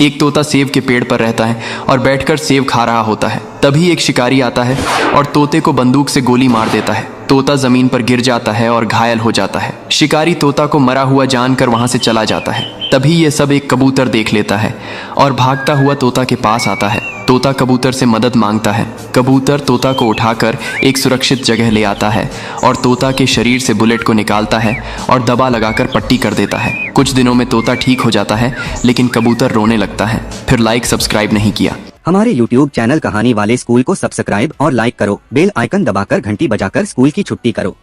एक तोता सेब के पेड़ पर रहता है और बैठकर सेब खा रहा होता है। तभी एक शिकारी आता है और तोते को बंदूक से गोली मार देता है। तोता जमीन पर गिर जाता है और घायल हो जाता है। शिकारी तोता को मरा हुआ जानकर वहां से चला जाता है। तभी ये सब एक कबूतर देख लेता है और भागता हुआ तोता के पास आता है। तोता कबूतर से मदद मांगता है। कबूतर तोता को उठाकर एक सुरक्षित जगह ले आता है और तोता के शरीर से बुलेट को निकालता है और दबा लगाकर पट्टी कर देता है। कुछ दिनों में तोता ठीक हो जाता है, लेकिन कबूतर रोने लगता है। फिर लाइक सब्सक्राइब नहीं किया। हमारे YouTube चैनल कहानी वाले स्कूल को सब्सक्राइब और लाइक करो। बेल आइकन दबाकर घंटी बजाकर स्कूल की छुट्टी करो।